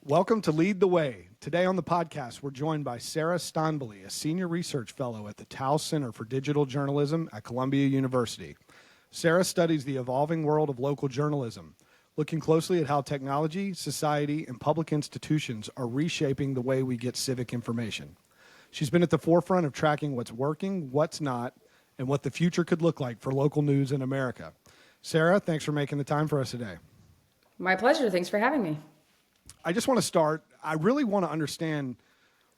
Welcome to Lead the Way. Today on the podcast, we're joined by Sarah Stonbely, a senior research fellow at the Tao Center for Digital Journalism at Columbia University. Sarah studies the evolving world of local journalism, looking closely at how technology, society, and public institutions are reshaping the way we get civic information. She's been at the forefront of tracking what's working, what's not, and what the future could look like for local news in America. Sarah, thanks for making the time for us today. My pleasure. Thanks for having me. I just want to start. I really want to understand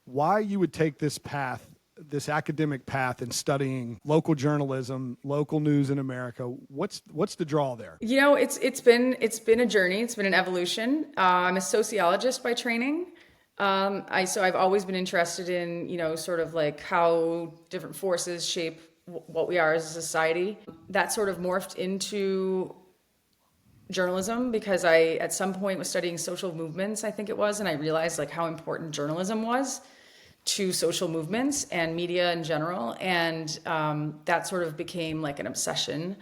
why you would take this path, this academic path, in studying local journalism, local news in America. What's the draw there? You know, it's been a journey. It's been an evolution. I'm a sociologist by training. So I've always been interested in, sort of like how different forces shape what we are as a society. That sort of morphed into journalism because I, at some point, was studying social movements, I think it was, and I realized like how important journalism was to social movements and media in general. And that sort of became like an obsession.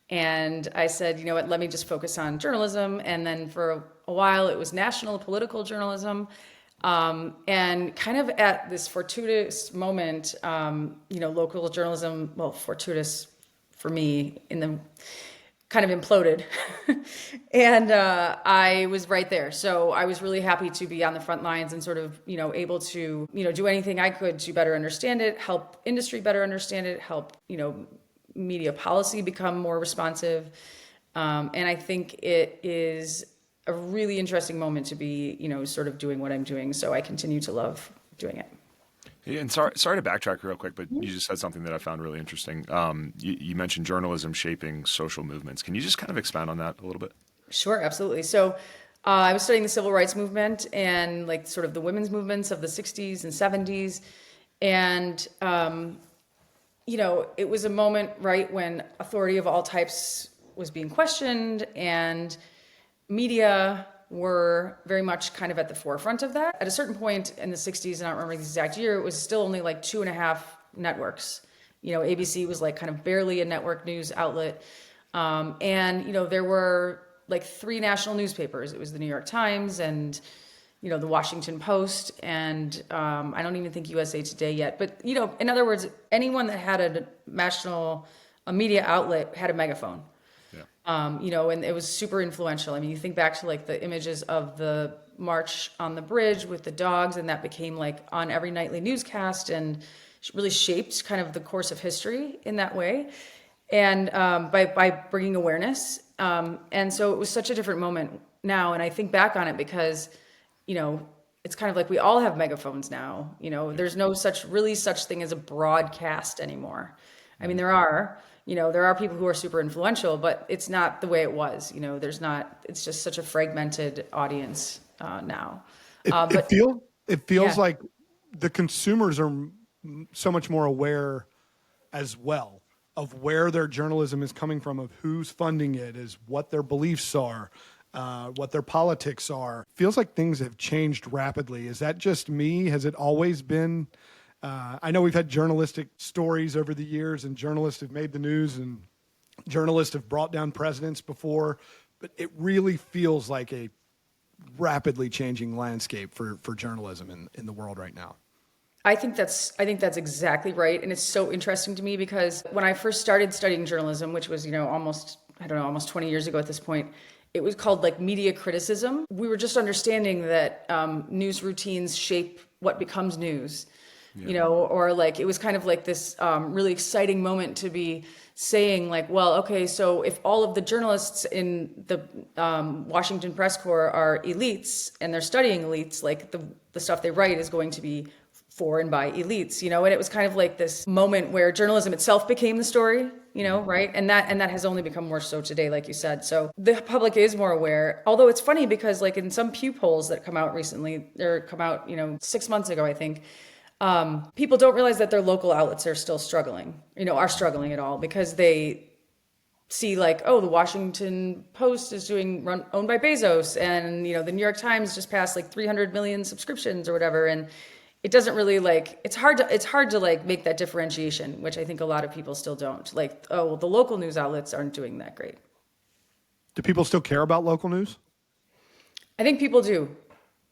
And I said, you know what, let me just focus on journalism. And then for a while, it was national political journalism. And kind of at this fortuitous moment, local journalism, well, fortuitous for me, kind of imploded. And I was right there. So I was really happy to be on the front lines and sort of, able to, do anything I could to better understand it, help industry better understand it, help, media policy become more responsive. And I think it is a really interesting moment to be, sort of doing what I'm doing. So I continue to love doing it. Yeah, and sorry to backtrack real quick, but you just said something that I found really interesting. You mentioned journalism shaping social movements. Can you just kind of expand on that a little bit? Sure, absolutely. So I was studying the civil rights movement and like sort of the women's movements of the 60s and 70s. And, it was a moment, right, when authority of all types was being questioned and media were very much kind of at the forefront of that. At a certain point in the 60s, and I don't remember the exact year, it was still only like 2.5 networks. ABC was like kind of barely a network news outlet. And there were like 3 national newspapers. It was the New York Times and, the Washington Post, and I don't even think USA Today yet. But, in other words, anyone that had a media outlet had a megaphone. And it was super influential. I mean, you think back to like the images of the march on the bridge with the dogs, and that became like on every nightly newscast and really shaped kind of the course of history in that way. And by bringing awareness. And so it was such a different moment now. And I think back on it because, it's kind of like we all have megaphones now. There's no such thing as a broadcast anymore. I mean, there are people who are super influential, but it's not the way it was. It's just such a fragmented audience now. It feels like the consumers are so much more aware as well of where their journalism is coming from, of who's funding it, is what their beliefs are, what their politics are. Feels like things have changed rapidly. Is that just me? Has it always been? I know we've had journalistic stories over the years, and journalists have made the news, and journalists have brought down presidents before, but it really feels like a rapidly changing landscape for journalism in the world right now. I think that's exactly right. And it's so interesting to me because when I first started studying journalism, which was, almost 20 years ago at this point, it was called like media criticism. We were just understanding that news routines shape what becomes news. Or like it was kind of like this really exciting moment to be saying like, well, okay, so if all of the journalists in the Washington press corps are elites and they're studying elites, like the stuff they write is going to be for and by elites, and it was kind of like this moment where journalism itself became the story, right? And that has only become more so today, like you said. So the public is more aware, although it's funny because like in some Pew polls that come out recently, 6 months ago, I think, people don't realize that their local outlets are still struggling, are struggling at all because they see like, oh, the Washington Post is owned by Bezos, and the New York Times just passed like 300 million subscriptions or whatever, and it doesn't really like, it's hard to like make that differentiation, which I think a lot of people still don't. Like, oh, well, the local news outlets aren't doing that great. Do people still care about local news? I think people do.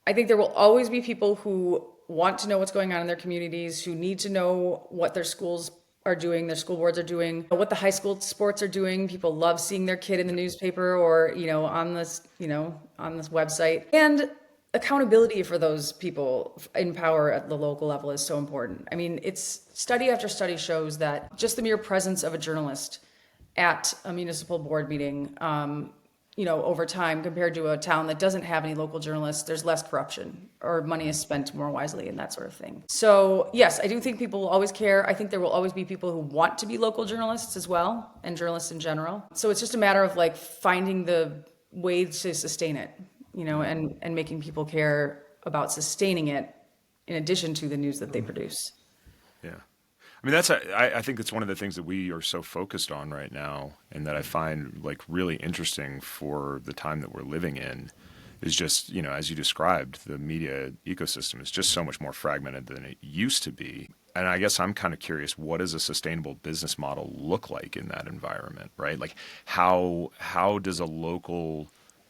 I think there will always be people who want to know what's going on in their communities, who need to know what their schools are doing, their school boards are doing, what the high school sports are doing. People love seeing their kid in the newspaper or, on this website. And accountability for those people in power at the local level is so important. I mean, it's study after study shows that just the mere presence of a journalist at a municipal board meeting, over time compared to a town that doesn't have any local journalists, there's less corruption or money is spent more wisely and that sort of thing. So yes, I do think people will always care. I think there will always be people who want to be local journalists as well, and journalists in general. So it's just a matter of like finding the way to sustain it, and making people care about sustaining it in addition to the news that they produce. Yeah. I mean, I think it's one of the things that we are so focused on right now, and that I find like really interesting for the time that we're living in, is just, as you described, the media ecosystem is just so much more fragmented than it used to be. And I guess I'm kind of curious, what does a sustainable business model look like in that environment, right? Like how does a local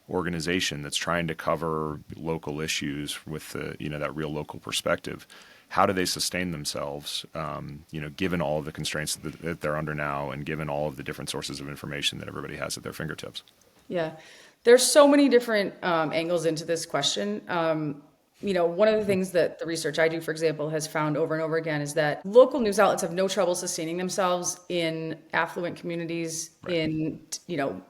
organization that's trying to cover local issues with the, that real local perspective, how do they sustain themselves, given all of the constraints that they're under now, and given all of the different sources of information that everybody has at their fingertips? Yeah, there's so many different angles into this question. One of the things that the research I do, for example, has found over and over again is that local news outlets have no trouble sustaining themselves in affluent communities, right, in,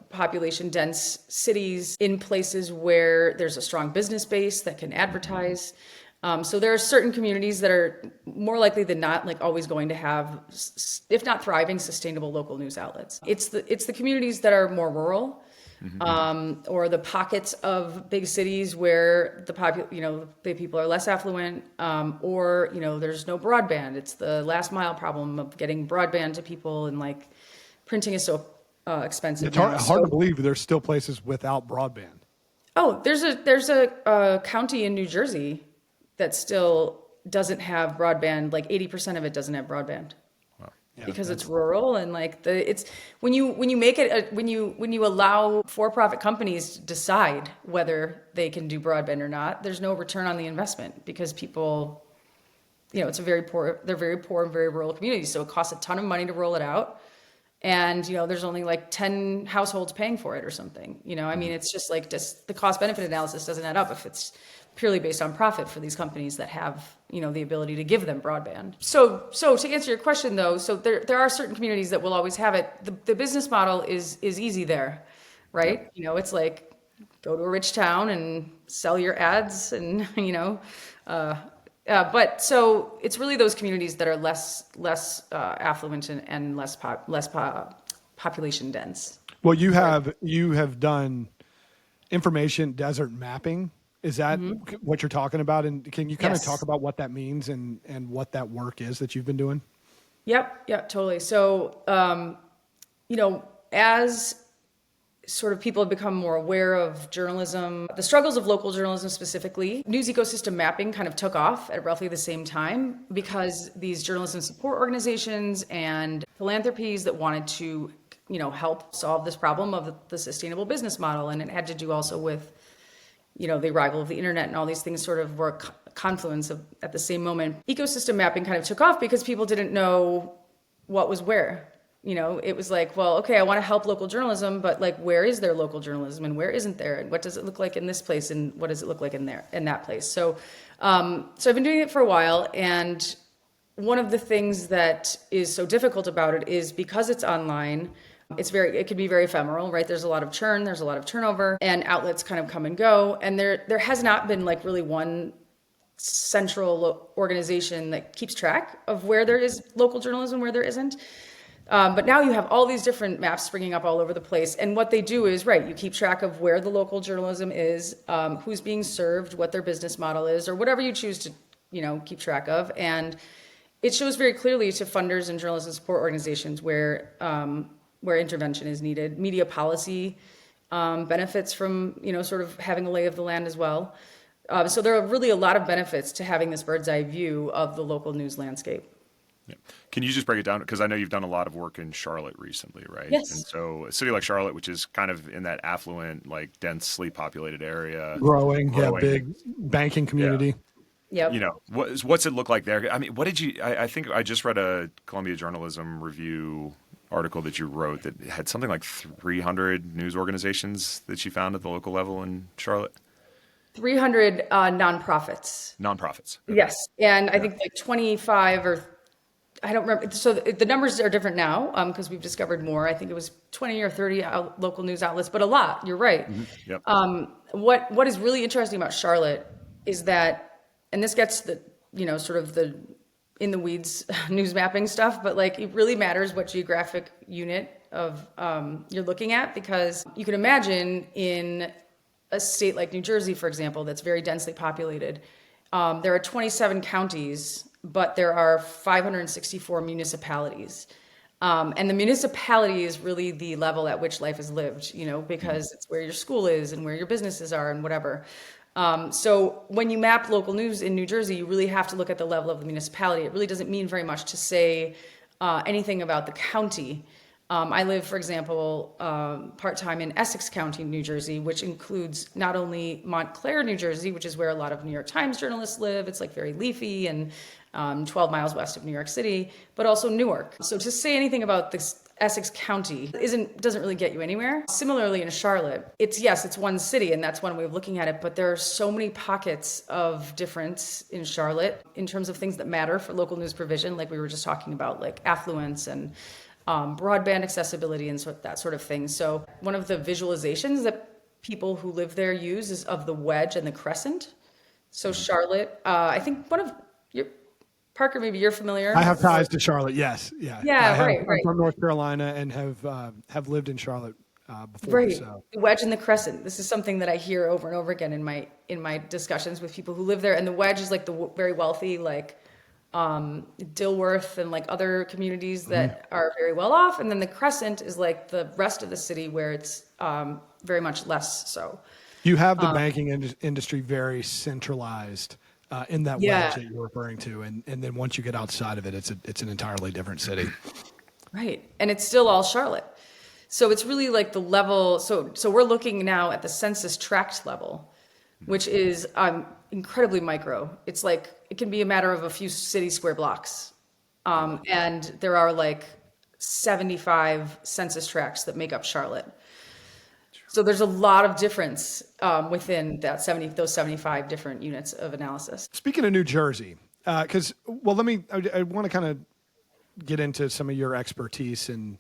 population dense cities, in places where there's a strong business base that can advertise. So there are certain communities that are more likely than not, like always going to have, if not thriving, sustainable local news outlets. It's the communities that are more rural, or the pockets of big cities where the people are less affluent, or there's no broadband. It's the last mile problem of getting broadband to people, and like printing is so expensive. It's hard to believe there's still places without broadband. Oh, there's a county in New Jersey that still doesn't have broadband. Like 80% of it doesn't have broadband. Wow. Yeah, because it's rural, and like it's when you make it when you allow for-profit companies to decide whether they can do broadband or not, there's no return on the investment, because people, they're very poor and very rural communities, so it costs a ton of money to roll it out, and there's only like 10 households paying for it or something. I mean, it's just like the cost benefit analysis doesn't add up if it's purely based on profit for these companies that have, the ability to give them broadband. So to answer your question though, so there are certain communities that will always have it. The business model is easy there, right? It's like go to a rich town and sell your ads, and but so it's really those communities that are less affluent and less population dense. Well, you have done information desert mapping. Is that what you're talking about? And can you kind of talk about what that means and what that work is that you've been doing? Yep, totally. So, as sort of people have become more aware of journalism, the struggles of local journalism specifically, news ecosystem mapping kind of took off at roughly the same time, because these journalism support organizations and philanthropies that wanted to, help solve this problem of the sustainable business model. And it had to do also with the arrival of the internet, and all these things sort of were a confluence of at the same moment. Ecosystem mapping kind of took off because people didn't know what was where. It was like, well, okay, I want to help local journalism, but like, where is there local journalism and where isn't there? And what does it look like in this place? And what does it look like in that place? So I've been doing it for a while. And one of the things that is so difficult about it is because it's online, it can be very ephemeral, right? There's a lot of churn, there's a lot of turnover, and outlets kind of come and go. And there has not been like really one central organization that keeps track of where there is local journalism, where there isn't. But now you have all these different maps springing up all over the place. And what they do is, right, you keep track of where the local journalism is, who's being served, what their business model is, or whatever you choose to, keep track of. And it shows very clearly to funders and journalism support organizations where intervention is needed. Media policy benefits from, sort of having a lay of the land as well. So there are really a lot of benefits to having this bird's eye view of the local news landscape. Yeah. Can you just break it down? Because I know you've done a lot of work in Charlotte recently, right? Yes. And so a city like Charlotte, which is kind of in that affluent, like densely populated area, Growing, yeah, growing. big banking Yeah. community. Yep. What's it look like there? I mean, what did you, I think I just read a Columbia Journalism Review article that you wrote that had something like 300 news organizations that you found at the local level in Charlotte. 300 nonprofits. Nonprofits. Okay. Yes. And I Yeah. think like 25 or I don't remember. So the numbers are different now because we've discovered more. I think it was 20 or 30 local news outlets, but a lot. You're right. Yep. What is really interesting about Charlotte is that, and this gets the, sort of the in the weeds news mapping stuff, but like it really matters what geographic unit of you're looking at, because you can imagine in a state like New Jersey, for example, that's very densely populated. There are 27 counties, but there are 564 municipalities. And the municipality is really the level at which life is lived, because it's where your school is and where your businesses are and whatever. So when you map local news in New Jersey, you really have to look at the level of the municipality. It really doesn't mean very much to say anything about the county. I live, for example, part-time in Essex County, New Jersey, which includes not only Montclair, New Jersey, which is where a lot of New York Times journalists live. It's like very leafy and 12 miles west of New York City, but also Newark. So to say anything about this Essex County doesn't really get you anywhere. Similarly in Charlotte, it's one city and that's one way of looking at it, but there are so many pockets of difference in Charlotte in terms of things that matter for local news provision, like we were just talking about, like affluence and broadband accessibility and that sort of thing. So one of the visualizations that people who live there use is of the wedge and the crescent. So Charlotte, I think one of your Parker, maybe you're familiar. I have ties to Charlotte. Yes, yeah. Yeah, right. I'm from North Carolina and have lived in Charlotte before. Right. So The wedge and the crescent. This is something that I hear over and over again in my discussions with people who live there. And the wedge is like the very wealthy, like Dilworth and like other communities that are very well off. And then the crescent is like the rest of the city where it's very much less so. you have the banking industry very centralized in that Yeah. wedge that you're referring to, and then once you get outside of it, it's an entirely different city. Right. And it's still all Charlotte. So it's really like the level. So we're looking now at the census tract level, which is incredibly micro. It's like, it can be a matter of a few city square blocks. And there are like 75 census tracts that make up Charlotte. So there's a lot of difference within those 75 different units of analysis. Speaking of New Jersey, I want to kind of get into some of your expertise and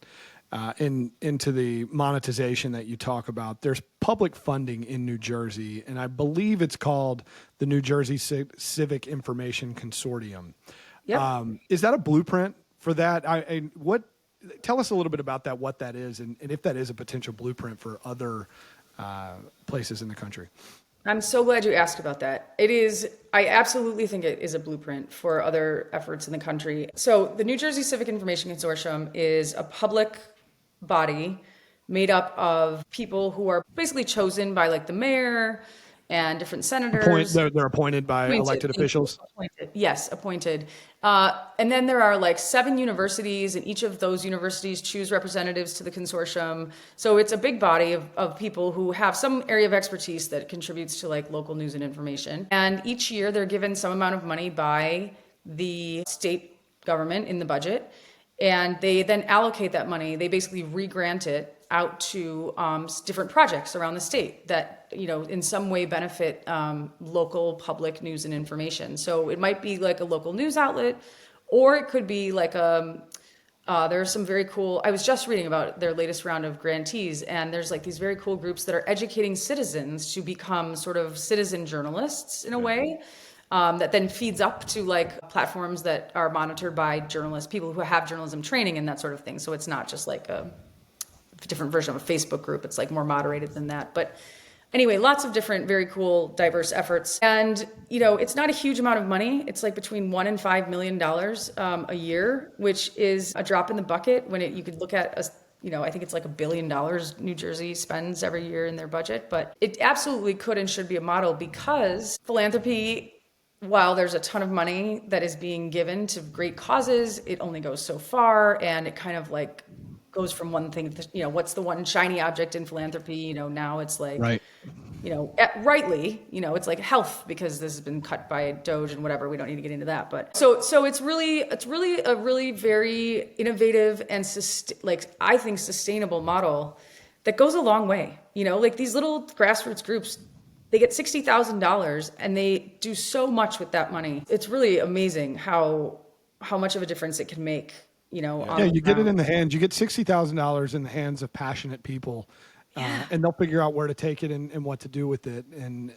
into the monetization that you talk about. There's public funding in New Jersey, and I believe it's called the New Jersey Civic Information Consortium. Yep. Is that a blueprint for that? Tell us a little bit about that, what that is, and if that is a potential blueprint for other places in the country. I'm so glad you asked about that. It is, I absolutely think it is a blueprint for other efforts in the country. So the New Jersey Civic Information Consortium is a public body made up of people who are basically chosen by like the mayor and different senators. They're appointed by elected officials? Appointed. Yes, appointed. And then there are like 7 universities, and each of those universities choose representatives to the consortium. So it's a big body of people who have some area of expertise that contributes to like local news and information. And each year they're given some amount of money by the state government in the budget. And they then allocate that money. They basically re-grant it out to different projects around the state that, in some way benefit local public news and information. So it might be like a local news outlet, or it could be like there's some very cool, I was just reading about their latest round of grantees, and there's like these very cool groups that are educating citizens to become sort of citizen journalists in a way. That then feeds up to like platforms that are monitored by journalists, people who have journalism training and that sort of thing. So it's not just like a different version of a Facebook group. It's like more moderated than that. But anyway, lots of different, very cool, diverse efforts. And, it's not a huge amount of money. It's like between $1 and $5 million a year, which is a drop in the bucket when you could look at I think it's like $1 billion New Jersey spends every year in their budget. But it absolutely could and should be a model, because philanthropy while there's a ton of money that is being given to great causes, it only goes so far, and it kind of like goes from one thing to, what's the one shiny object in philanthropy? Now it's like, Right. Rightly, it's like health, because this has been cut by Doge and whatever. We don't need to get into that, but so it's really a really very innovative and I think sustainable model that goes a long way. Like these little grassroots groups, they get $60,000 and they do so much with that money. It's really amazing how much of a difference it can make. Yeah, you get it in the hands. You get $60,000 in the hands of passionate people, and they'll figure out where to take it and what to do with it, and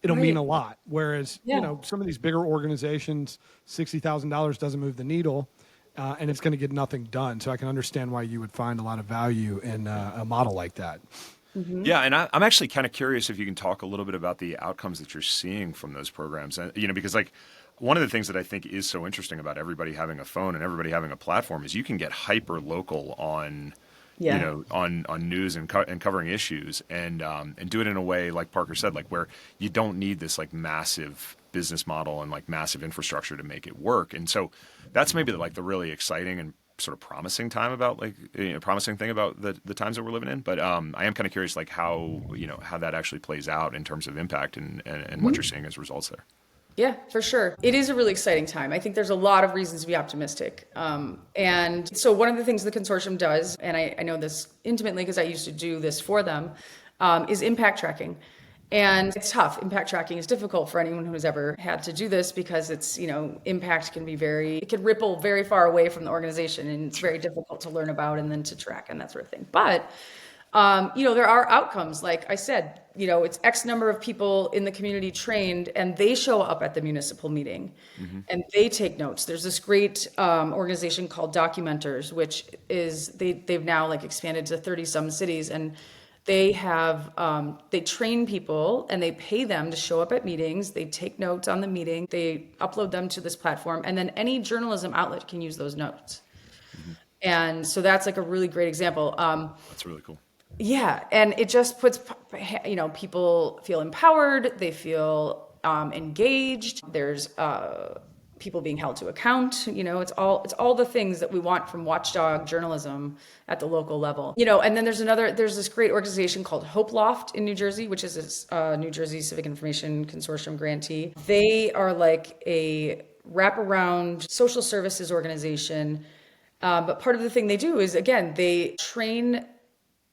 it'll mean a lot. Whereas some of these bigger organizations, $60,000 doesn't move the needle, and it's going to get nothing done. So I can understand why you would find a lot of value in a model like that. Mm-hmm. Yeah, and I'm actually kind of curious if you can talk a little bit about the outcomes that you're seeing from those programs, and because like. One of the things that I think is so interesting about everybody having a phone and everybody having a platform is you can get hyper local on, on news and covering issues and do it in a way like Parker said, like where you don't need this like massive business model and like massive infrastructure to make it work. And so that's maybe like the really exciting and sort of promising time about promising thing about the times that we're living in. But I am kind of curious like how that actually plays out in terms of impact and what you're seeing as results there. Yeah, for sure. It is a really exciting time. I think there's a lot of reasons to be optimistic. And so one of the things the consortium does, and I know this intimately because I used to do this for them, is impact tracking. And it's tough. Impact tracking is difficult for anyone who's ever had to do this because it's, impact can be it can ripple very far away from the organization, and it's very difficult to learn about and then to track and that sort of thing. But there are outcomes. Like I said, it's X number of people in the community trained, and they show up at the municipal meeting and they take notes. There's this great organization called Documenters, which is they've now like expanded to 30 some cities, and they have they train people and they pay them to show up at meetings. They take notes on the meeting. They upload them to this platform, and then any journalism outlet can use those notes. And so that's like a really great example. That's really cool. Yeah, and it just puts, people feel empowered, they feel engaged. There's people being held to account. It's all the things that we want from watchdog journalism at the local level. And then there's this great organization called Hope Loft in New Jersey, which is a New Jersey Civic Information Consortium grantee. They are like a wraparound social services organization. But part of the thing they do is, again, they train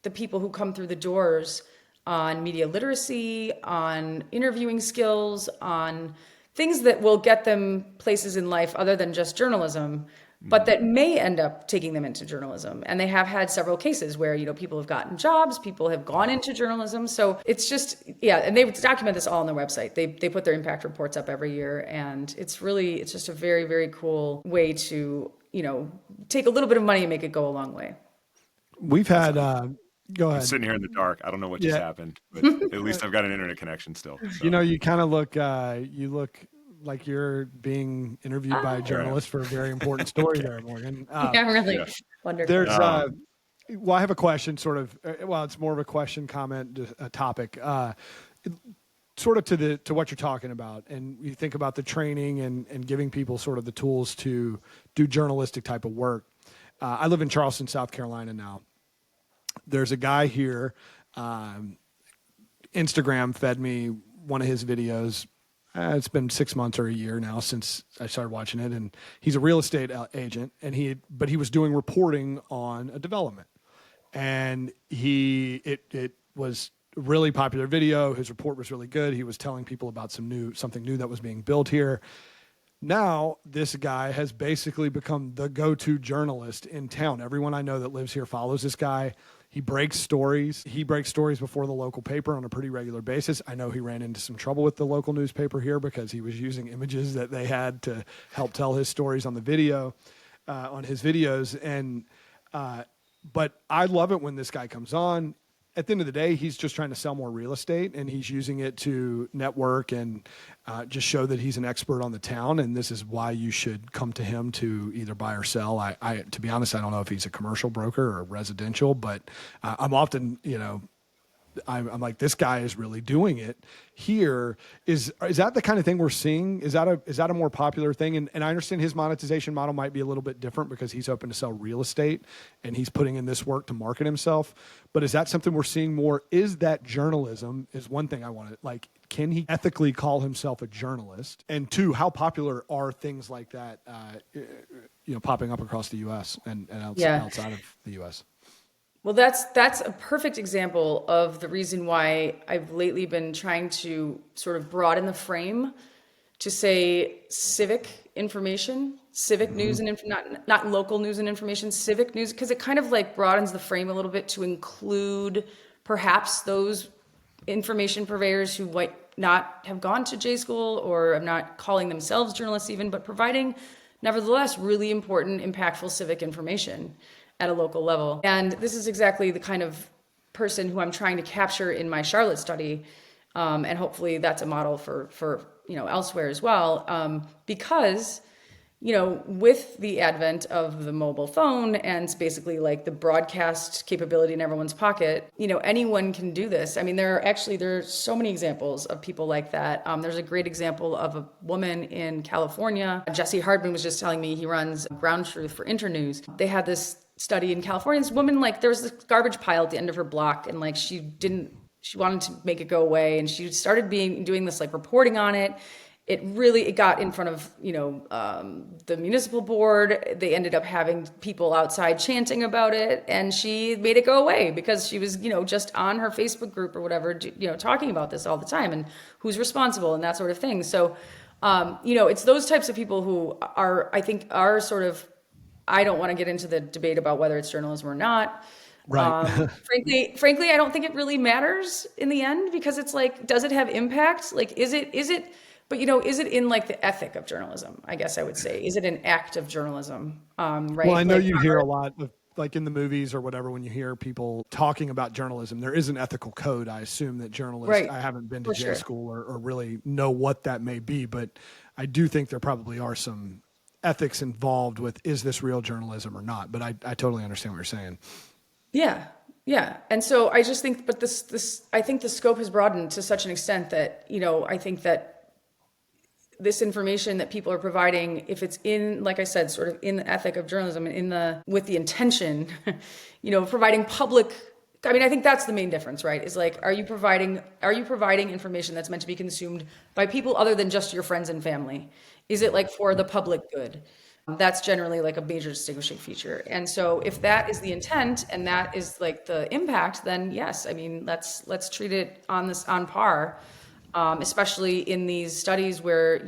the people who come through the doors on media literacy, on interviewing skills, on things that will get them places in life other than just journalism, but that may end up taking them into journalism. And they have had several cases where, people have gotten jobs, people have gone into journalism. So it's just, and they document this all on their website. They put their impact reports up every year. And it's just a very, very cool way to, take a little bit of money and make it go a long way. We've had, go ahead. I'm sitting here in the dark. I don't know what just happened, but at least I've got an internet connection still. So. You kind of look, like you're being interviewed by a journalist for a very important story there, Morgan. Really. Wonderful. There's, I have a question sort of, it's more of a question, comment, a topic, sort of to what you're talking about. And you think about the training and giving people sort of the tools to do journalistic type of work. I live in Charleston, South Carolina now. There's a guy here, Instagram fed me one of his videos. It's been 6 months or a year now since I started watching it. And he's a real estate agent, but he was doing reporting on a development. And it was a really popular video. His report was really good. He was telling people about something new that was being built here. Now, this guy has basically become the go-to journalist in town. Everyone I know that lives here follows this guy. He breaks stories. He breaks stories before the local paper on a pretty regular basis. I know he ran into some trouble with the local newspaper here because he was using images that they had to help tell his stories on the video, on his videos. But I love it when this guy comes on. At the end of the day, he's just trying to sell more real estate, and he's using it to network and just show that he's an expert on the town. And this is why you should come to him to either buy or sell. To be honest, I don't know if he's a commercial broker or residential, but I'm often, I'm like, this guy is really doing it here. Is that the kind of thing we're seeing? Is that a more popular thing? And I understand his monetization model might be a little bit different because he's hoping to sell real estate and he's putting in this work to market himself. But is that something we're seeing more? Is that journalism is one thing I want to, like, can he ethically call himself a journalist? And two, how popular are things like that, popping up across the U.S. and outside of the U.S.? Well, that's a perfect example of the reason why I've lately been trying to sort of broaden the frame to say civic information, civic news and not local news and information, civic news, because it kind of like broadens the frame a little bit to include perhaps those information purveyors who might not have gone to J school or are not calling themselves journalists even, but providing nevertheless really important, impactful civic information at a local level. And this is exactly the kind of person who I'm trying to capture in my Charlotte study. And hopefully that's a model for elsewhere as well. Because, with the advent of the mobile phone and basically like the broadcast capability in everyone's pocket, anyone can do this. I mean, there are so many examples of people like that. There's a great example of a woman in California. Jesse Hardman was just telling me he runs Ground Truth for Internews. They had this study in California. This woman, like, there was this garbage pile at the end of her block, and like she wanted to make it go away, and she started doing this like reporting on it. It got in front of the municipal board. They ended up having people outside chanting about it, and she made it go away because she was just on her Facebook group or whatever, talking about this all the time and who's responsible and that sort of thing. So it's those types of people who are sort of, I don't want to get into the debate about whether it's journalism or not. Right. Frankly, I don't think it really matters in the end, because it's like, does it have impact? Like, is it, but is it in like the ethic of journalism? I guess I would say, is it an act of journalism? Right. Well, I know you hear a lot of, like, in the movies or whatever, when you hear people talking about journalism, there is an ethical code. I assume that journalists, Right. I haven't been to J sure. school or really know what that may be, but I do think there probably are some ethics involved with, is this real journalism or not? But I totally understand what you're saying. Yeah. Yeah. And so I just think, but I think the scope has broadened to such an extent that, I think that this information that people are providing, if it's in, like I said, sort of in the ethic of journalism and with the intention, providing public, I mean, I think that's the main difference, right? Is like, are you providing information that's meant to be consumed by people other than just your friends and family? Is it like for the public good? That's generally like a major distinguishing feature. And so if that is the intent and that is like the impact, then yes, I mean, let's treat it on par. Especially in these studies where,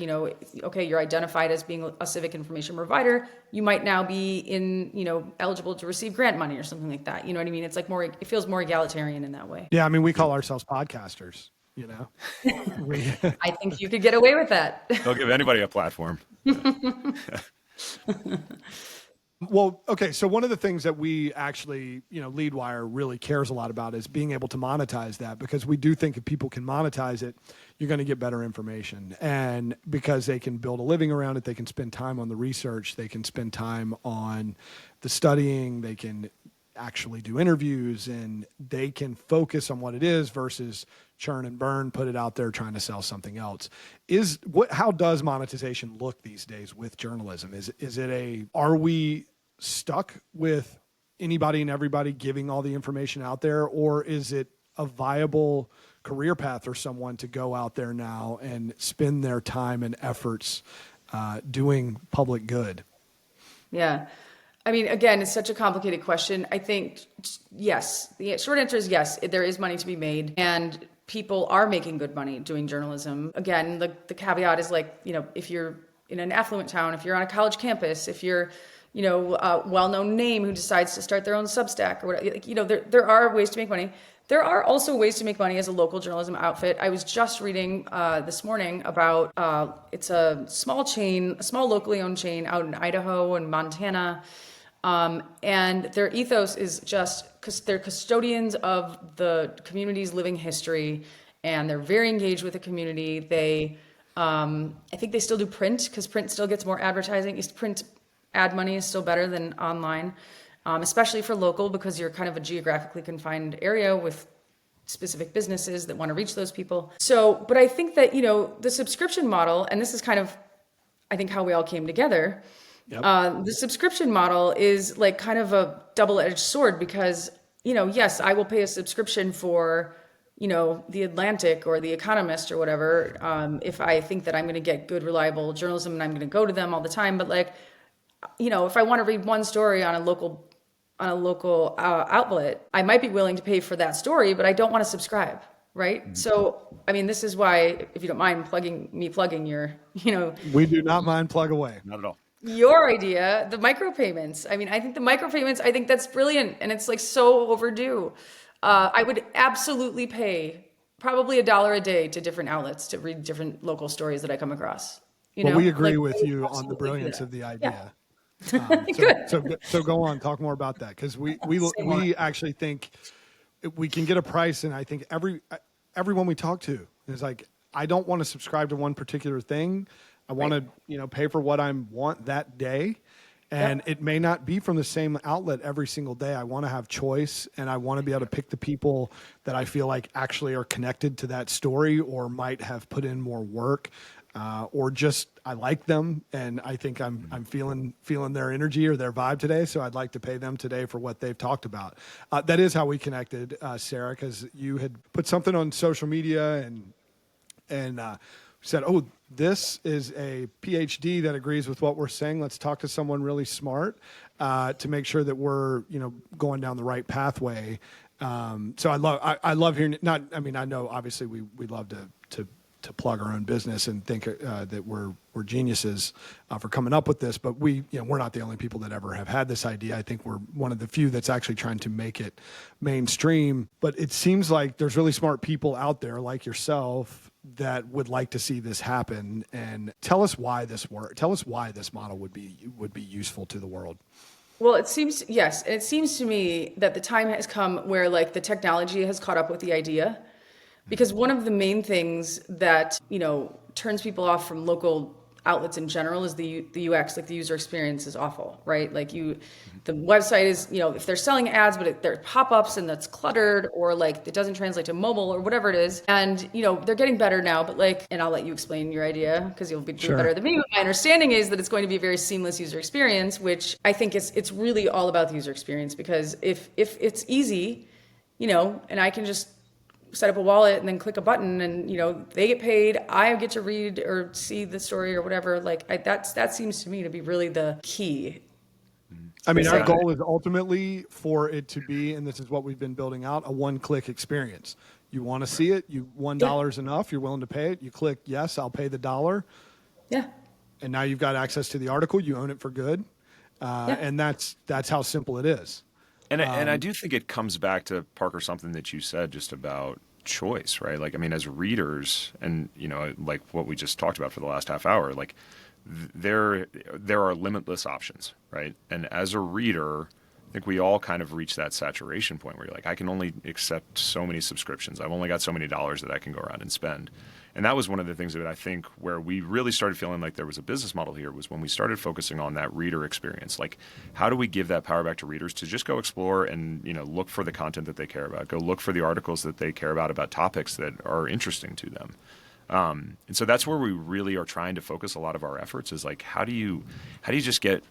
okay, you're identified as being a civic information provider, you might now be eligible to receive grant money or something like that. You know what I mean? It's like it feels more egalitarian in that way. Yeah. I mean, we call ourselves podcasters, I think you could get away with that. They'll give anybody a platform. Well, okay. So one of the things that we actually, LeadWire really cares a lot about is being able to monetize that, because we do think if people can monetize it, you're going to get better information. And because they can build a living around it, they can spend time on the research, they can spend time on the studying, they can actually do interviews, and they can focus on what it is versus churn and burn, put it out there trying to sell something else. How does monetization look these days with journalism? Are we stuck with anybody and everybody giving all the information out there, or is it a viable career path for someone to go out there now and spend their time and efforts doing public good? Yeah. I mean, again, it's such a complicated question. I think, yes, the short answer is yes, there is money to be made, and people are making good money doing journalism. Again, the caveat is like, if you're in an affluent town, if you're on a college campus, if you're, a well-known name who decides to start their own Substack or whatever, there are ways to make money. There are also ways to make money as a local journalism outfit. I was just reading this morning about, it's a small locally owned chain out in Idaho and Montana. And their ethos is just, because they're custodians of the community's living history, and they're very engaged with the community. They, I think they still do print, because print still gets more advertising. Print ad money is still better than online, especially for local, because you're kind of a geographically confined area with specific businesses that want to reach those people. So, but I think that, the subscription model, and this is kind of, I think, how we all came together. Yep. The subscription model is like kind of a double-edged sword because, yes, I will pay a subscription for, The Atlantic or The Economist or whatever, if I think that I'm going to get good, reliable journalism and I'm going to go to them all the time. But like, if I want to read one story on a local outlet, I might be willing to pay for that story, but I don't want to subscribe, right? Mm-hmm. So, I mean, this is why, if you don't mind plugging your, We do not mind, plug away. Not at all. Your idea, the micropayments. I mean, I think the micropayments, I think that's brilliant. And it's like so overdue. I would absolutely pay probably $1 a day to different outlets to read different local stories that I come across. We agree with you on the brilliance of the idea. Yeah. So go on, talk more about that, because we actually think we can get a price, and I think everyone we talk to is like, I don't want to subscribe to one particular thing. I want to pay for what I want that day, and it may not be from the same outlet every single day. I want to have choice, and I want to be able to pick the people that I feel like actually are connected to that story or might have put in more work. Or just I like them, and I think I'm feeling their energy or their vibe today, so I'd like to pay them today for what they've talked about. That is how we connected, Sarah, because you had put something on social media and said, "Oh, this is a PhD that agrees with what we're saying. Let's talk to someone really smart to make sure that we're going down the right pathway." So I love hearing. I know obviously we love to plug our own business and think that we're geniuses for coming up with this, but we're not the only people that ever have had this idea. I think we're one of the few that's actually trying to make it mainstream. But it seems like there's really smart people out there like yourself that would like to see this happen. And tell us why this works. Tell us why this model would be useful to the world. Well, it seems to me that the time has come where like the technology has caught up with the idea. Because one of the main things that, turns people off from local outlets in general is the UX, like the user experience is awful, right? Like the website is, if they're selling ads, but there are pop-ups and that's cluttered, or like it doesn't translate to mobile or whatever it is. And, they're getting better now, but like, and I'll let you explain your idea because you'll be doing better than me. But my understanding is that it's going to be a very seamless user experience, which I think it's really all about the user experience, because if it's easy, and I can just set up a wallet and then click a button and they get paid, I get to read or see the story or whatever, like that seems to me to be really the key. I mean, our goal is ultimately for it to be, and this is what we've been building out, a one-click experience. You want to see it, $1 is enough, you're willing to pay it, you click yes, I'll pay the $1. Yeah. And now you've got access to the article, you own it for good. And that's how simple it is. And I do think it comes back to, Parker, something that you said just about choice, right? Like, I mean, as readers, and like what we just talked about for the last half hour, like there are limitless options, right? And as a reader, I think we all kind of reach that saturation point where you're like, I can only accept so many subscriptions. I've only got so many dollars that I can go around and spend. And that was one of the things that I think where we really started feeling like there was a business model here was when we started focusing on that reader experience. Like, how do we give that power back to readers to just go explore and, look for the content that they care about, go look for the articles that they care about topics that are interesting to them. And so that's where we really are trying to focus a lot of our efforts is like, how do you just get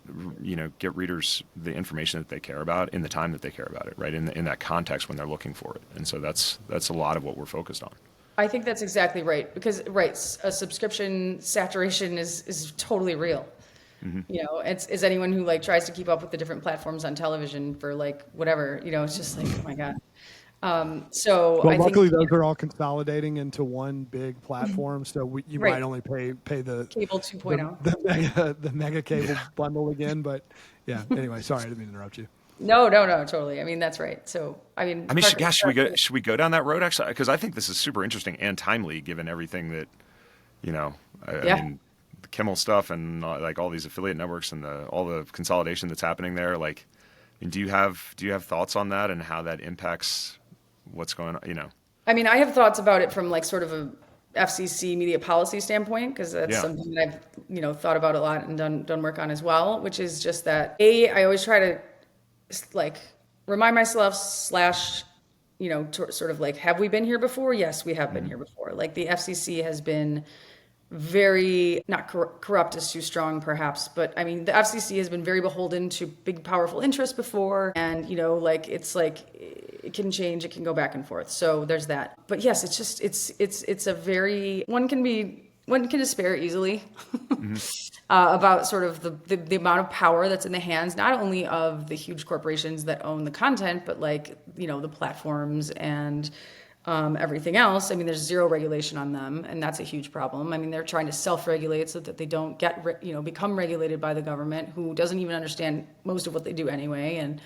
readers the information that they care about in the time that they care about it, right? In that context when they're looking for it. And so that's a lot of what we're focused on. I think that's exactly right, because a subscription saturation is totally real. Mm-hmm. It's anyone who like tries to keep up with the different platforms on television for like whatever, it's just like, oh my God. Luckily those are all consolidating into one big platform. So you might only pay the cable 2.0, the mega cable bundle again. But yeah, anyway, sorry, I didn't mean to interrupt you. No, totally. I mean, that's right. So, should we go down that road actually? Because I think this is super interesting and timely, given everything that, I mean, the Kimmel stuff and like all these affiliate networks and all the consolidation that's happening there. Like, do you have thoughts on that and how that impacts what's going on? I mean, I have thoughts about it from like sort of a FCC media policy standpoint, because that's something that I've thought about a lot and done work on as well. Which is just that I always try to like remind myself / sort of like, have we been here before? Yes, we have been here before. Like the FCC has been very, not corrupt is too strong perhaps, but I mean, the FCC has been very beholden to big, powerful interests before. And, it's like, it can change, it can go back and forth. So there's that. But yes, it's just, it's a very, one can despair easily about sort of the amount of power that's in the hands, not only of the huge corporations that own the content, but like, the platforms and everything else. I mean, there's zero regulation on them, and that's a huge problem. I mean, they're trying to self-regulate so that they don't become regulated by the government, who doesn't even understand most of what they do anyway. And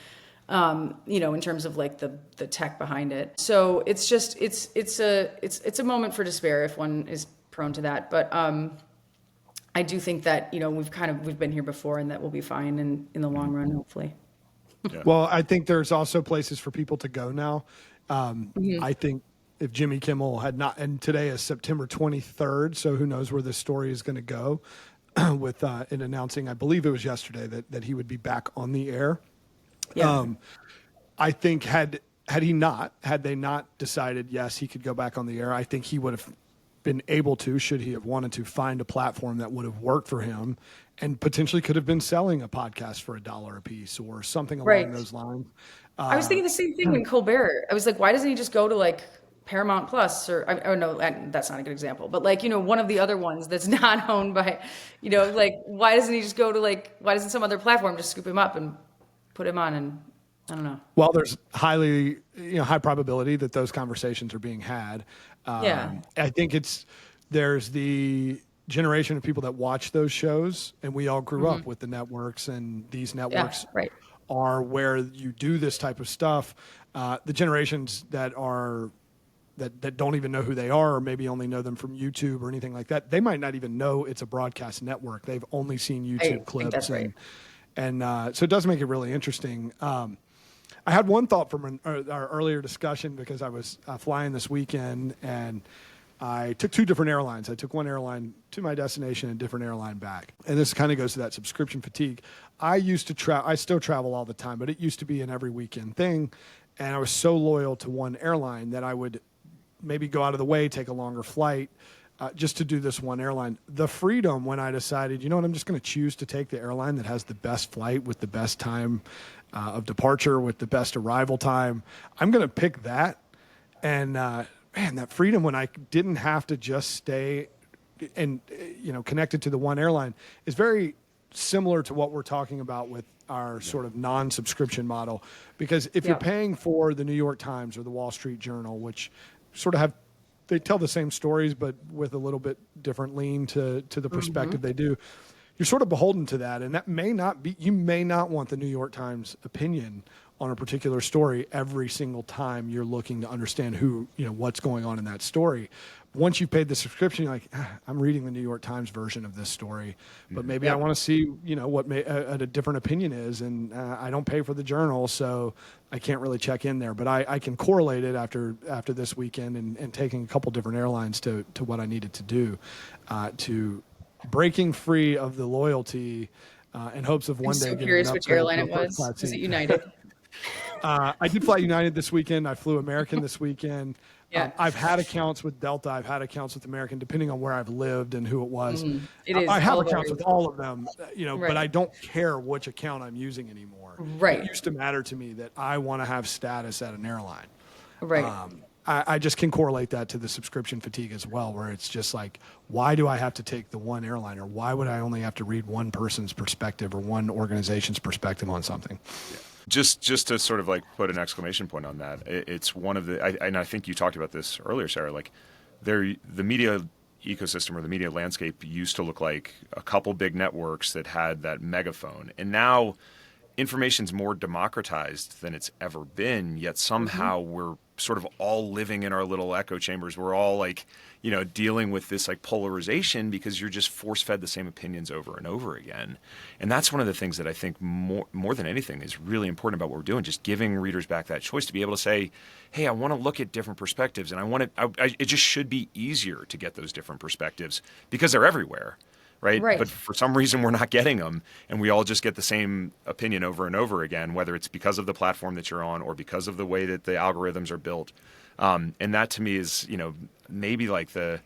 in terms of like the tech behind it. So it's just it's a moment for despair if one is prone to that. But I do think that we've been here before, and that we'll be fine in the long run, hopefully. Yeah. Well, I think there's also places for people to go now. I think if Jimmy Kimmel had not, and today is September 23rd, so who knows where this story is going to go with in announcing, I believe it was yesterday, that he would be back on the air. Yeah. I think had they not decided, yes, he could go back on the air, I think he would have been able to, should he have wanted to, find a platform that would have worked for him and potentially could have been selling a podcast for $1 a piece or something along those lines. I was thinking the same thing when Colbert. I was like, why doesn't he just go to like Paramount Plus or no, that's not a good example, but like, one of the other ones that's not owned by, like, why doesn't he just go to why doesn't some other platform just scoop him up and put him on? And I don't know. Well, there's high probability that those conversations are being had. I think there's the generation of people that watch those shows, and we all grew up with the networks, and these networks are where you do this type of stuff. The generations that don't even know who they are, or maybe only know them from YouTube or anything like that, they might not even know it's a broadcast network. They've only seen YouTube clips. That's right. And so it does make it really interesting. I had one thought from our earlier discussion, because I was flying this weekend, and I took two different airlines. I took one airline to my destination and a different airline back. And this kind of goes to that subscription fatigue. I still travel all the time, but it used to be an every weekend thing. And I was so loyal to one airline that I would maybe go out of the way, take a longer flight, just to do this one airline. The freedom when I decided, I'm just going to choose to take the airline that has the best flight with the best time of departure, with the best arrival time. I'm going to pick that. And man, that freedom when I didn't have to just stay and connected to the one airline is very similar to what we're talking about with our sort of non-subscription model. Because if you're paying for the New York Times or the Wall Street Journal, which sort of they tell the same stories, but with a little bit different lean to the perspective they do, you're sort of beholden to that. And that you may not want the New York Times opinion on a particular story every single time you're looking to understand what's going on in that story. Once you've paid the subscription, you're like, I'm reading the New York Times version of this story, but maybe I want to see, what a different opinion is. And I don't pay for the Journal, so I can't really check in there, but I can correlate it after this weekend and taking a couple different airlines to what I needed to do, to breaking free of the loyalty in hopes of one day getting curious an which upgrade airline to a it was. first-class Was it seat. United? I did fly United this weekend. I flew American this weekend. Yeah. I've had accounts with Delta. I've had accounts with American, depending on where I've lived and who it was. It is I have all about accounts with all of them, Right. but I don't care which account I'm using anymore. Right. It used to matter to me that I want to have status at an airline. Right. I just can correlate that to the subscription fatigue as well, where it's just like, why do I have to take the one airline, or why would I only have to read one person's perspective or one organization's perspective on something? Yeah. Just to sort of like put an exclamation point on that, it's one of the, and I think you talked about this earlier, Sarah, like the media ecosystem or the media landscape used to look like a couple big networks that had that megaphone. And now information's more democratized than it's ever been, yet somehow we're sort of all living in our little echo chambers. We're all like, dealing with this like polarization because you're just force-fed the same opinions over and over again. And that's one of the things that I think more than anything is really important about what we're doing, just giving readers back that choice to be able to say, hey, I want to look at different perspectives, and it just should be easier to get those different perspectives because they're everywhere. right? Right. But for some reason, we're not getting them, and we all just get the same opinion over and over again, whether it's because of the platform that you're on or because of the way that the algorithms are built. And that to me is, maybe like the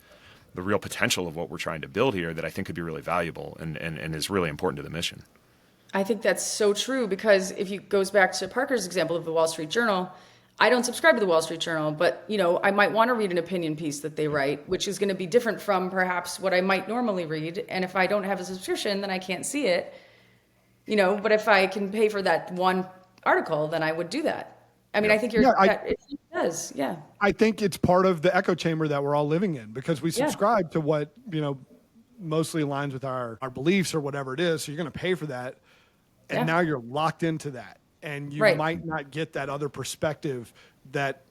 real potential of what we're trying to build here that I think could be really valuable and is really important to the mission. I think that's so true, because if you goes back to Parker's example of the Wall Street Journal, I don't subscribe to the Wall Street Journal, but I might want to read an opinion piece that they write, which is going to be different from perhaps what I might normally read. And if I don't have a subscription, then I can't see it. But if I can pay for that one article, then I would do that. I mean, I think it does. Yeah. I think it's part of the echo chamber that we're all living in, because we subscribe to what, mostly aligns with our beliefs or whatever it is. So you're going to pay for that. And now you're locked into that. And you might not get that other perspective that,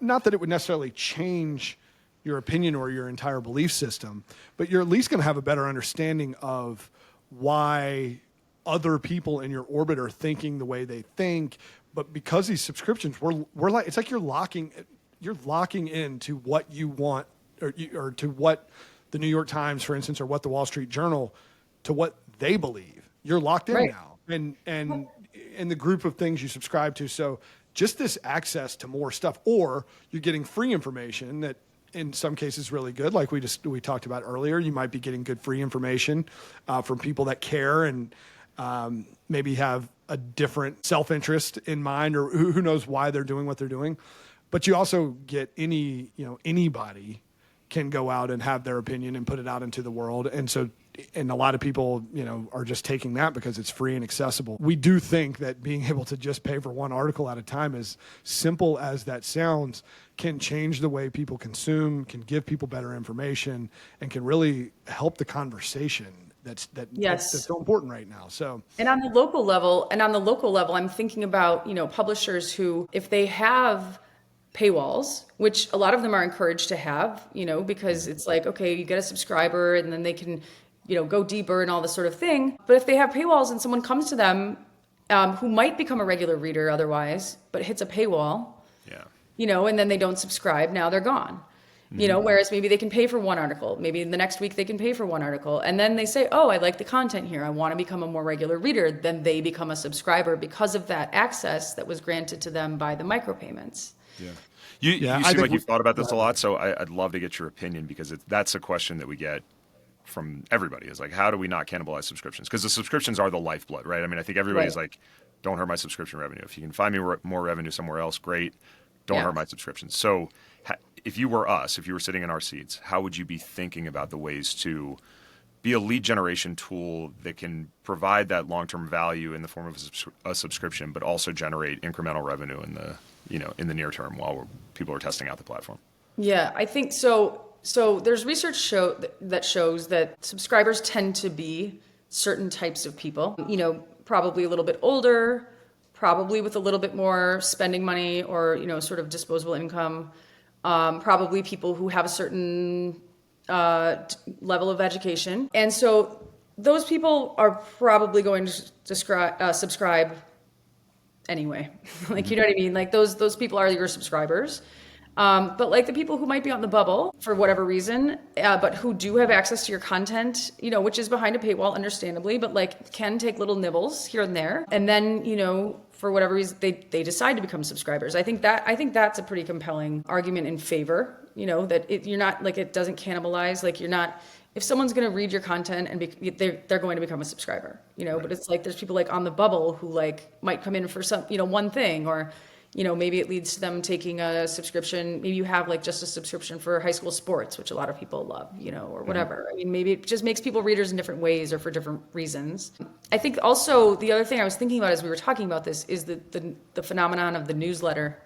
not that it would necessarily change your opinion or your entire belief system, but you're at least going to have a better understanding of why other people in your orbit are thinking the way they think. But because these subscriptions, we're like, it's like you're locking into what you want, or to what the New York Times, for instance, or what the Wall Street Journal, to what they believe. You're locked in now, and in the group of things you subscribe to. So just this access to more stuff, or you're getting free information that in some cases really good. Like we talked about earlier, you might be getting good free information from people that care and maybe have a different self-interest in mind, or who knows why they're doing what they're doing. But you also get anybody can go out and have their opinion and put it out into the world. And a lot of people, are just taking that because it's free and accessible. We do think that being able to just pay for one article at a time, as simple as that sounds, can change the way people consume, can give people better information, and can really help the conversation that's so important right now. So, and on the local level, I'm thinking about, publishers who, if they have paywalls, which a lot of them are encouraged to have, because it's like, okay, you get a subscriber and then they can, go deeper and all this sort of thing. But if they have paywalls and someone comes to them who might become a regular reader otherwise, but hits a paywall, and then they don't subscribe, now they're gone. Whereas maybe they can pay for one article. Maybe the next week they can pay for one article. And then they say, oh, I like the content here. I want to become a more regular reader. Then they become a subscriber because of that access that was granted to them by the micropayments. Yeah. You seem like you've thought about this a lot, so I'd love to get your opinion, because that's a question that we get from everybody, is like, how do we not cannibalize subscriptions? Because the subscriptions are the lifeblood, right? I mean, I think everybody's like, don't hurt my subscription revenue. If you can find me more revenue somewhere else, great. Don't hurt my subscriptions. So if you were us, if you were sitting in our seats, how would you be thinking about the ways to be a lead generation tool that can provide that long-term value in the form of a subscription, but also generate incremental revenue in the near term while people are testing out the platform? Yeah, I think so. So there's research that shows that subscribers tend to be certain types of people, probably a little bit older, probably with a little bit more spending money or, sort of disposable income, probably people who have a certain level of education. And so those people are probably going to subscribe anyway. Like, you know what I mean? Like those people are your subscribers. But like the people who might be on the bubble for whatever reason, but who do have access to your content, which is behind a paywall, understandably, but like can take little nibbles here and there. And then, for whatever reason, they decide to become subscribers. I think that's a pretty compelling argument in favor, that you're not like, it doesn't cannibalize. Like you're not, if someone's going to read your content and they're going to become a subscriber, right. But it's like, there's people like on the bubble who like might come in for some, one thing, or maybe it leads to them taking a subscription. Maybe you have like just a subscription for high school sports, which a lot of people love, or whatever. I mean, maybe it just makes people readers in different ways or for different reasons. I think also the other thing I was thinking about as we were talking about this is the phenomenon of the newsletter,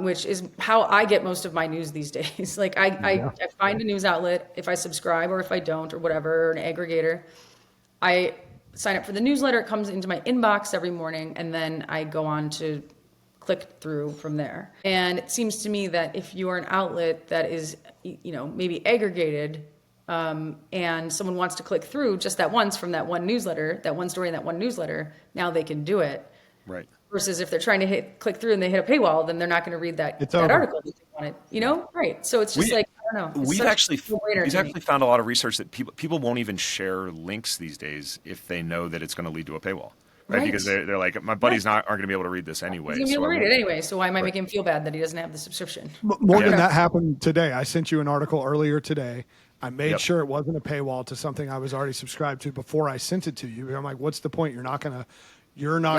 which is how I get most of my news these days. Like I find a news outlet, if I subscribe or if I don't or whatever, or an aggregator, I sign up for the newsletter. It comes into my inbox every morning, and then I go on to click through from there. And it seems to me that if you are an outlet that is, maybe aggregated, and someone wants to click through just that once from that one newsletter, that one story in that one newsletter, now they can do it. Right. Versus if they're trying to click through and they hit a paywall, then they're not going to read that article that they wanted, Right. So it's just like, don't know. It's We've such actually a no-brainer we've to me. actually found a lot of research that people won't even share links these days if they know that it's going to lead to a paywall, right? Right. Because they're like, my Yeah. buddies aren't going to be able to read this He's anyway, gonna be so able I to read won't. it anyway, so why am I Right. making him feel bad that he doesn't have the subscription? Morgan, Yeah. that happened today. I sent you an article earlier today. I made Yep. sure it wasn't a paywall to something I was already subscribed to before I sent it to you. I'm like, what's the point? You're not Yeah.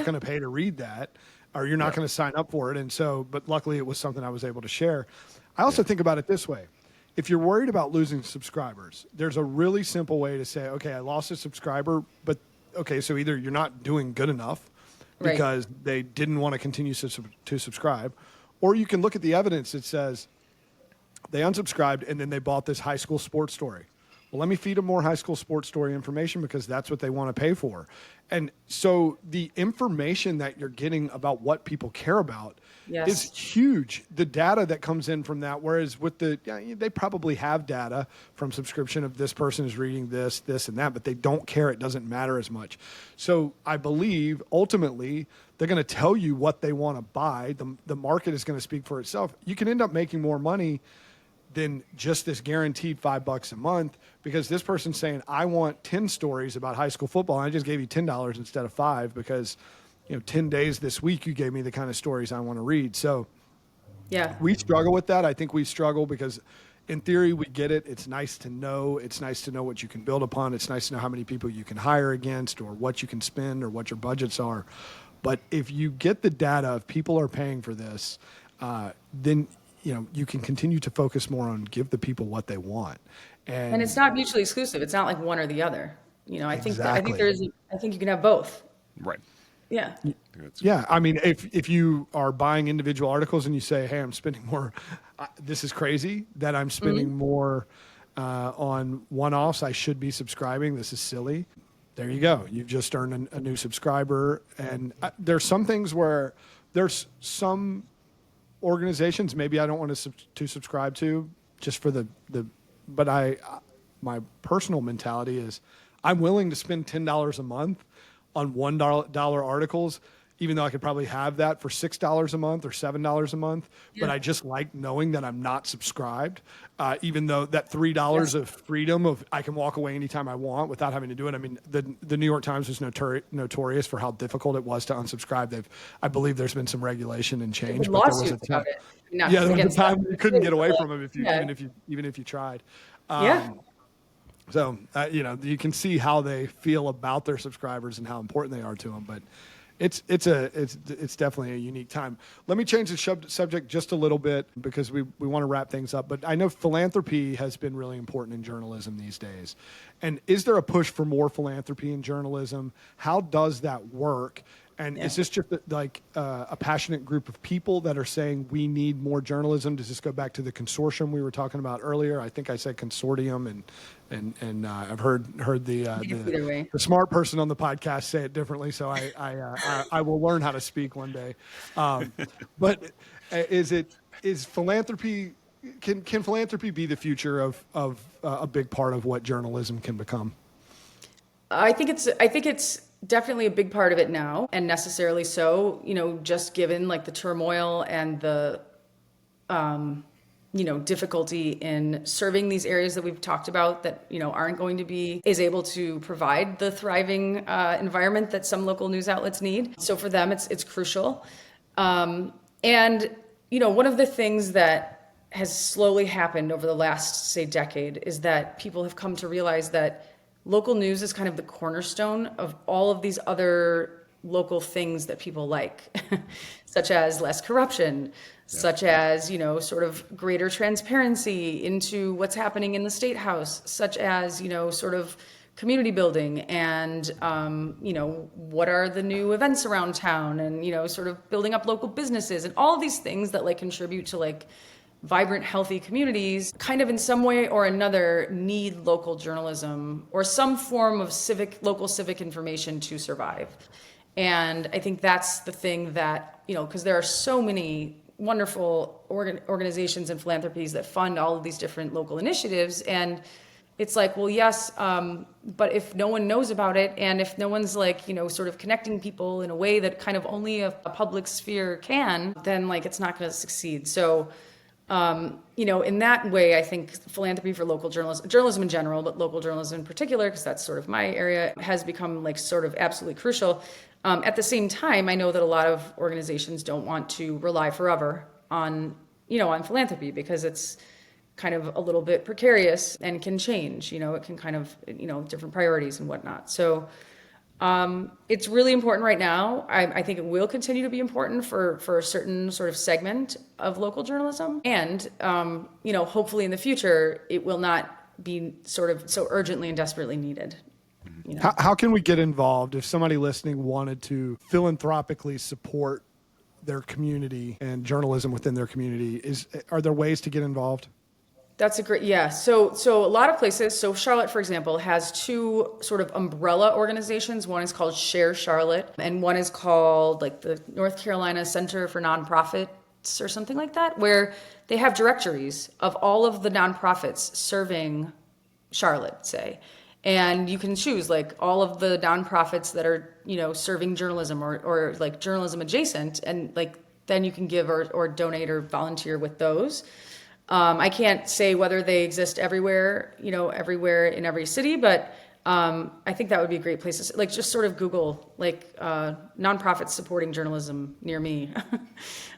gonna pay to read that, or you're not Yeah. gonna sign up for it. And so, but luckily it was something I was able to share. I also think about it this way. If you're worried about losing subscribers, there's a really simple way to say, okay, I lost a subscriber, but okay, so either you're not doing good enough Right. because they didn't want to continue to subscribe, or you can look at the evidence that says they unsubscribed and then they bought this high school sports story. Well, let me feed them more high school sports story information because that's what they want to pay for. And so the information that you're getting about what people care about Yes. is huge. The data that comes in from that, whereas with they probably have data from subscription of this person is reading this, and that, but they don't care. It doesn't matter as much. So I believe ultimately they're going to tell you what they want to buy. The market is going to speak for itself. You can end up making more money than just this guaranteed $5 a month, because this person's saying, I want 10 stories about high school football. And I just gave you $10 instead of $5 because, 10 days this week, you gave me the kind of stories I want to read. So Yeah. we struggle with that. I think we struggle because in theory, we get it. It's nice to know. It's nice to know what you can build upon. It's nice to know how many people you can hire against or what you can spend or what your budgets are. But if you get the data of people are paying for this, then you can continue to focus more on give the people what they want. And it's not mutually exclusive. It's not like one or the other. I think I think you can have both. Right. Yeah. I think that's- Yeah, I mean, if you are buying individual articles and you say, "Hey, I'm spending more," this is crazy that I'm spending more on one-offs. I should be subscribing. This is silly. There you go. You've just earned a new subscriber. And there's some things where there's some organizations maybe I don't want to subscribe to just for but my personal mentality is I'm willing to spend $10 a month on $1 articles, even though I could probably have that for $6 a month or $7 a month. But Yeah. I just like knowing that I'm not subscribed, even though that $3 of freedom of I can walk away anytime I want without having to do it. I mean, the New York Times was notorious for how difficult it was to unsubscribe. I believe there's been some regulation and change, but there was a Lawsuits time. about it. Not Yeah, there was a against time them. you couldn't get away from it Yeah. even if you tried. Yeah. So you can see how they feel about their subscribers and how important they are to them. But it's definitely a unique time. Let me change the subject just a little bit because we want to wrap things up. But I know philanthropy has been really important in journalism these days. And is there a push for more philanthropy in journalism? How does that work? And is this just like a passionate group of people that are saying we need more journalism? Does this go back to the consortium we were talking about earlier? I think I said consortium, and I've heard Either way. the smart person on the podcast say it differently. So I will learn how to speak one day. But is philanthropy? Can philanthropy be the future of a big part of what journalism can become? I think it's definitely a big part of it now, and necessarily so, just given like the turmoil and the difficulty in serving these areas that we've talked about that, aren't going to be is able to provide the thriving environment that some local news outlets need. So for them, it's crucial. And, one of the things that has slowly happened over the last, say, decade is that people have come to realize that local news is kind of the cornerstone of all of these other local things that people like, such as less corruption, such as, sort of greater transparency into what's happening in the state house, such as, sort of community building and, what are the new events around town and, sort of building up local businesses and all of these things that like contribute to like vibrant, healthy communities kind of in some way or another need local journalism or some form of local civic information to survive. And I think that's the thing that, because there are so many wonderful organizations and philanthropies that fund all of these different local initiatives. And it's like, well, yes, but if no one knows about it and if no one's like, sort of connecting people in a way that kind of only a public sphere can, then like it's not going to succeed. So In that way, I think philanthropy for local journalism in general, but local journalism in particular, because that's sort of my area, has become like sort of absolutely crucial. At the same time, I know that a lot of organizations don't want to rely forever on philanthropy because it's kind of a little bit precarious and can change. It can kind of, different priorities and whatnot. So it's really important right now. I think it will continue to be important for a certain sort of segment of local journalism. And, hopefully in the future, it will not be sort of so urgently and desperately needed. How can we get involved if somebody listening wanted to philanthropically support their community and journalism within their community? Are there ways to get involved? That's a great, yeah. So a lot of places, so Charlotte, for example, has two sort of umbrella organizations. One is called Share Charlotte, and one is called like the North Carolina Center for Nonprofits or something like that, where they have directories of all of the nonprofits serving Charlotte, say. And you can choose like all of the nonprofits that are, serving journalism or like journalism adjacent, and like then you can give or donate or volunteer with those. I can't say whether they exist everywhere, everywhere in every city, but I think that would be a great place to like just sort of Google like nonprofits supporting journalism near me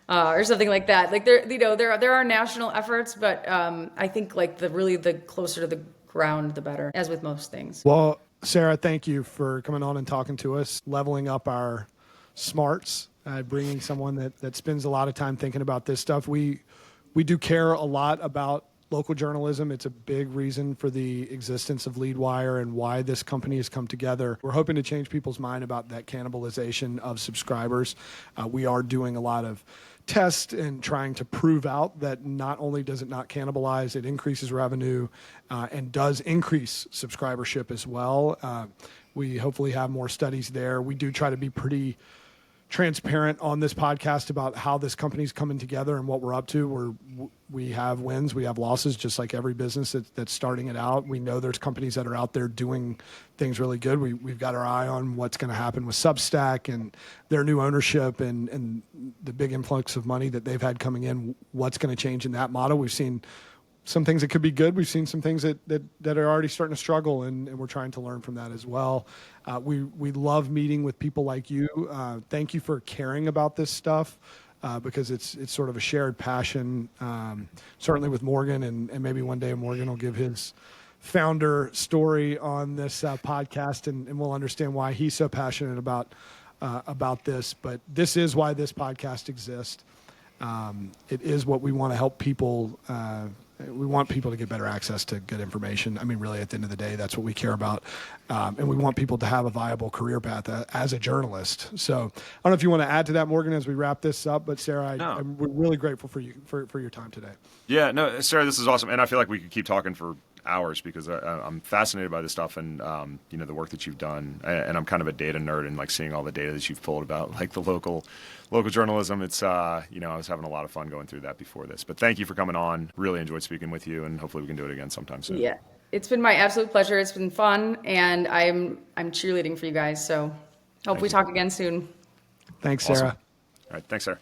or something like that. Like there are national efforts, but I think like the closer to the ground, the better, as with most things. Well, Sarah, thank you for coming on and talking to us, leveling up our smarts, bringing someone that spends a lot of time thinking about this stuff. We do care a lot about local journalism. It's a big reason for the existence of LeadWire and why this company has come together. We're hoping to change people's mind about that cannibalization of subscribers. We are doing a lot of tests and trying to prove out that not only does it not cannibalize, it increases revenue and does increase subscribership as well. We hopefully have more studies there. We do try to be pretty transparent on this podcast about how this company's coming together and what we're up to. We have wins, we have losses, just like every business that's starting it out. We know there's companies that are out there doing things really good. We've got our eye on what's going to happen with Substack and their new ownership and the big influx of money that they've had coming in. What's going to change in that model? We've seen some things that could be good. We've seen some things that are already starting to struggle, and we're trying to learn from that as well. We love meeting with people like you. Thank you for caring about this stuff because it's sort of a shared passion, certainly with Morgan, and maybe one day Morgan will give his founder story on this podcast, and we'll understand why he's so passionate about this. But this is why this podcast exists. It is what we want to help people. We want people to get better access to good information. I mean, really, at the end of the day, that's what we care about. And we want people to have a viable career path as a journalist. So I don't know if you want to add to that, Morgan, as we wrap this up. But Sarah, we're really grateful for you for your time today. Yeah, no, Sarah, this is awesome. And I feel like we could keep talking for hours because I'm fascinated by this stuff and the work that you've done. And I'm kind of a data nerd and like seeing all the data that you've pulled about like the local journalism. It's I was having a lot of fun going through that before this. But thank you for coming on. Really enjoyed speaking with you, and hopefully we can do it again sometime soon. Yeah, it's been my absolute pleasure. It's been fun, and I'm cheerleading for you guys. So hope we talk again soon. Thanks, Sarah. Awesome. All right, thanks, Sarah.